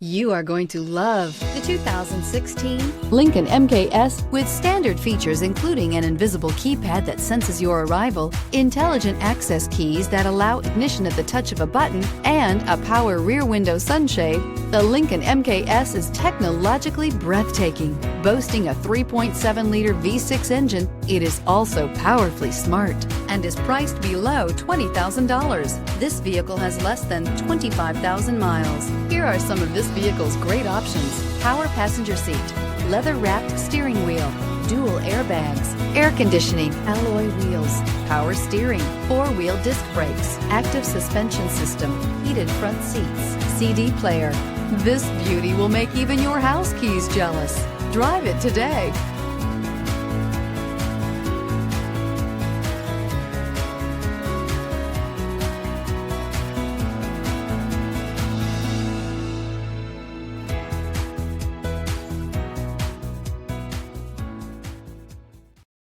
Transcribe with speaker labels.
Speaker 1: You are going to love the 2016 Lincoln MKS. With standard features including an invisible keypad that senses your arrival, intelligent access keys that allow ignition at the touch of a button, and a power rear window sunshade, the Lincoln MKS is technologically breathtaking. Boasting a 3.7-liter V6 engine, it is also powerfully smart and is priced below $20,000. This vehicle has less than 25,000 miles. Here are some of this vehicle's great options: power passenger seat, leather-wrapped steering wheel, dual airbags, air conditioning, alloy wheels, power steering, four-wheel disc brakes, active suspension system, heated front seats, CD player. This beauty will make even your house keys jealous. Drive it today.